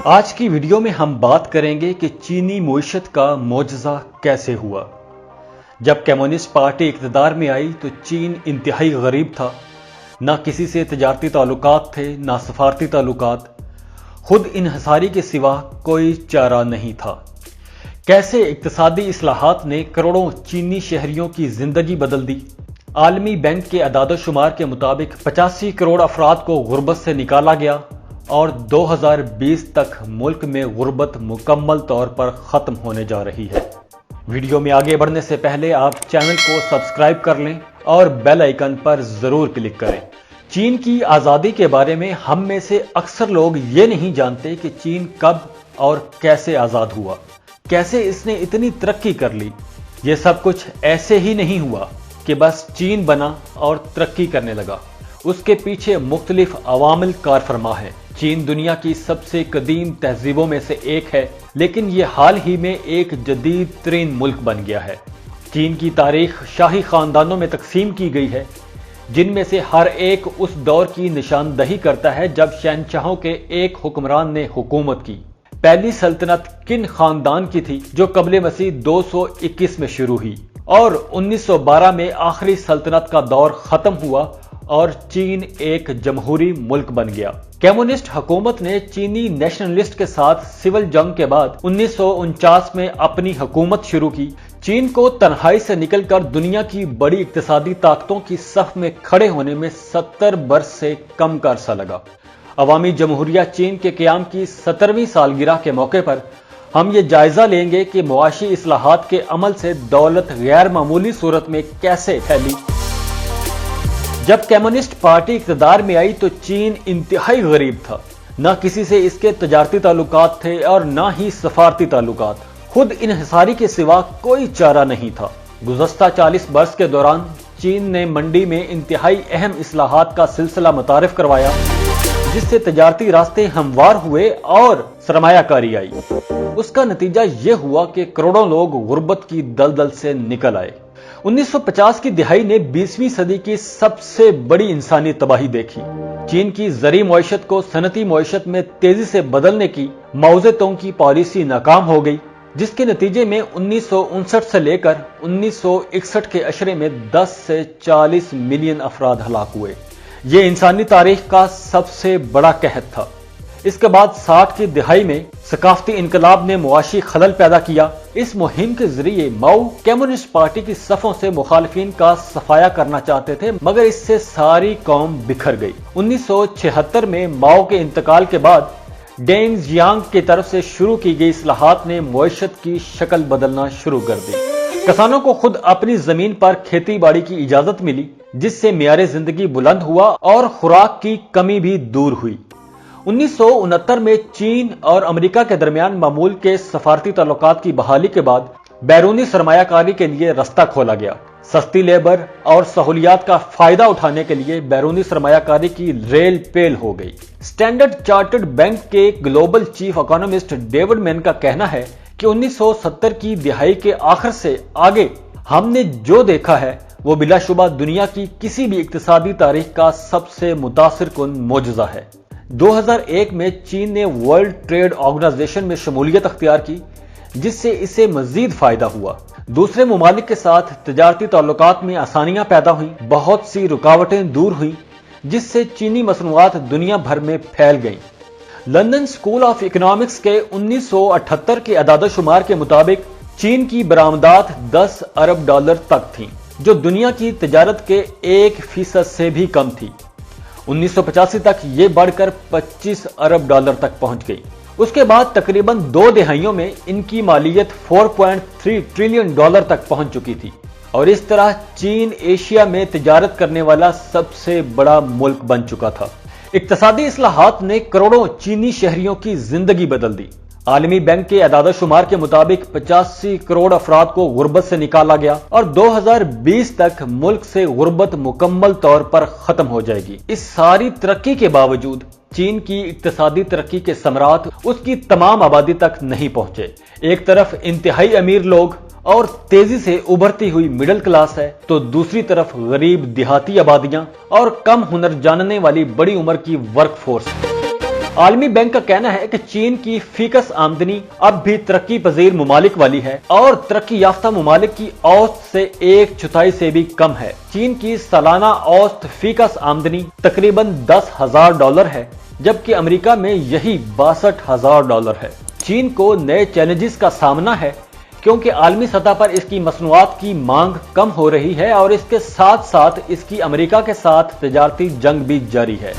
آج کی ویڈیو میں ہم بات کریں گے کہ چینی معیشت کا معجزہ کیسے ہوا۔ جب کمیونسٹ پارٹی اقتدار میں آئی تو چین انتہائی غریب تھا، نہ کسی سے تجارتی تعلقات تھے نہ سفارتی تعلقات، خود انحصاری کے سوا کوئی چارہ نہیں تھا۔ کیسے اقتصادی اصلاحات نے کروڑوں چینی شہریوں کی زندگی بدل دی۔ عالمی بینک کے اعداد و شمار کے مطابق 85 کروڑ افراد کو غربت سے نکالا گیا اور 2020 تک ملک میں غربت مکمل طور پر ختم ہونے جا رہی ہے۔ ویڈیو میں آگے بڑھنے سے پہلے آپ چینل کو سبسکرائب کر لیں اور بیل آئیکن پر ضرور کلک کریں۔ چین کی آزادی کے بارے میں ہم میں سے اکثر لوگ یہ نہیں جانتے کہ چین کب اور کیسے آزاد ہوا، کیسے اس نے اتنی ترقی کر لی۔ یہ سب کچھ ایسے ہی نہیں ہوا کہ بس چین بنا اور ترقی کرنے لگا، اس کے پیچھے مختلف عوامل کار فرما ہیں۔ چین دنیا کی سب سے قدیم تہذیبوں میں سے ایک ہے، لیکن یہ حال ہی میں ایک جدید ترین ملک بن گیا ہے۔ چین کی تاریخ شاہی خاندانوں میں تقسیم کی گئی ہے، جن میں سے ہر ایک اس دور کی نشاندہی کرتا ہے جب شہنشاہوں کے ایک حکمران نے حکومت کی۔ پہلی سلطنت کن خاندان کی تھی جو قبل مسیح 221 میں شروع ہوئی اور 1912 میں آخری سلطنت کا دور ختم ہوا اور چین ایک جمہوری ملک بن گیا۔ کمیونسٹ حکومت نے چینی نیشنلسٹ کے ساتھ سول جنگ کے بعد 1949 میں اپنی حکومت شروع کی۔ چین کو تنہائی سے نکل کر دنیا کی بڑی اقتصادی طاقتوں کی صف میں کھڑے ہونے میں 70 برس سے کم کا عرصہ لگا۔ عوامی جمہوریہ چین کے قیام کی 70ویں سالگرہ کے موقع پر ہم یہ جائزہ لیں گے کہ معاشی اصلاحات کے عمل سے دولت غیر معمولی صورت میں کیسے پھیلی۔ جب کمیونسٹ پارٹی اقتدار میں آئی تو چین انتہائی غریب تھا، نہ کسی سے اس کے تجارتی تعلقات تھے اور نہ ہی سفارتی تعلقات، خود انحصاری کے سوا کوئی چارہ نہیں تھا۔ گزشتہ 40 برس کے دوران چین نے منڈی میں انتہائی اہم اصلاحات کا سلسلہ متعارف کروایا، جس سے تجارتی راستے ہموار ہوئے اور سرمایہ کاری آئی۔ اس کا نتیجہ یہ ہوا کہ کروڑوں لوگ غربت کی دلدل سے نکل آئے۔ 1950 کی دہائی نے 20ویں صدی کی سب سے بڑی انسانی تباہی دیکھی۔ چین کی زرعی معیشت کو صنعتی معیشت میں تیزی سے بدلنے کی ماؤ زیڈونگ کی پالیسی ناکام ہو گئی، جس کے نتیجے میں 1959 سے لے کر 1961 کے عشرے میں 10 سے 40 ملین افراد ہلاک ہوئے۔ یہ انسانی تاریخ کا سب سے بڑا قحط تھا۔ اس کے بعد 60 کی دہائی میں ثقافتی انقلاب نے معاشی خلل پیدا کیا۔ اس مہم کے ذریعے ماؤ کمیونسٹ پارٹی کی صفوں سے مخالفین کا صفایا کرنا چاہتے تھے، مگر اس سے ساری قوم بکھر گئی۔ 1976 میں ماؤ کے انتقال کے بعد ڈینگ زیانگ کی طرف سے شروع کی گئی اصلاحات نے معیشت کی شکل بدلنا شروع کر دی۔ کسانوں کو خود اپنی زمین پر کھیتی باڑی کی اجازت ملی، جس سے معیار زندگی بلند ہوا اور خوراک کی کمی بھی دور ہوئی۔ 1969 میں چین اور امریکہ کے درمیان معمول کے سفارتی تعلقات کی بحالی کے بعد بیرونی سرمایہ کاری کے لیے رستہ کھولا گیا۔ سستی لیبر اور سہولیات کا فائدہ اٹھانے کے لیے بیرونی سرمایہ کاری کی ریل پیل ہو گئی۔ اسٹینڈرڈ چارٹرڈ بینک کے گلوبل چیف اکانومسٹ ڈیوڈ مین کا کہنا ہے کہ 1970 کی دہائی کے آخر سے آگے ہم نے جو دیکھا ہے وہ بلا شبہ دنیا کی کسی بھی اقتصادی تاریخ کا سب سے متاثر کن معجزہ ہے۔ 2001 میں چین نے ورلڈ ٹریڈ آرگنائزیشن میں شمولیت اختیار کی، جس سے اسے مزید فائدہ ہوا۔ دوسرے ممالک کے ساتھ تجارتی تعلقات میں آسانیاں پیدا ہوئیں، بہت سی رکاوٹیں دور ہوئیں، جس سے چینی مصنوعات دنیا بھر میں پھیل گئیں۔ لندن اسکول آف اکنامکس کے 1978 کے اعداد و شمار کے مطابق چین کی برآمدات 10 ارب ڈالر تک تھیں، جو دنیا کی تجارت کے 1% سے بھی کم تھی۔ 1985 تک یہ بڑھ کر 25 ارب ڈالر تک پہنچ گئی۔ اس کے بعد تقریباً 2 دہائیوں میں ان کی مالیت 4.3 ٹریلین ڈالر تک پہنچ چکی تھی، اور اس طرح چین ایشیا میں تجارت کرنے والا سب سے بڑا ملک بن چکا تھا۔ اقتصادی اصلاحات نے کروڑوں چینی شہریوں کی زندگی بدل دی۔ عالمی بینک کے اعداد و شمار کے مطابق 85 کروڑ افراد کو غربت سے نکالا گیا اور 2020 تک ملک سے غربت مکمل طور پر ختم ہو جائے گی۔ اس ساری ترقی کے باوجود چین کی اقتصادی ترقی کے ثمرات اس کی تمام آبادی تک نہیں پہنچے۔ ایک طرف انتہائی امیر لوگ اور تیزی سے ابھرتی ہوئی مڈل کلاس ہے، تو دوسری طرف غریب دیہاتی آبادیاں اور کم ہنر جاننے والی بڑی عمر کی ورک فورس ہے۔ عالمی بینک کا کہنا ہے کہ چین کی فیکس آمدنی اب بھی ترقی پذیر ممالک والی ہے اور ترقی یافتہ ممالک کی اوسط سے 1/4 سے بھی کم ہے۔ چین کی سالانہ اوسط فیکس آمدنی تقریباً $10,000 ہے، جبکہ امریکہ میں یہی $62,000 ہے۔ چین کو نئے چیلنجز کا سامنا ہے کیونکہ عالمی سطح پر اس کی مصنوعات کی مانگ کم ہو رہی ہے اور اس کے ساتھ ساتھ اس کی امریکہ کے ساتھ تجارتی جنگ بھی جاری ہے۔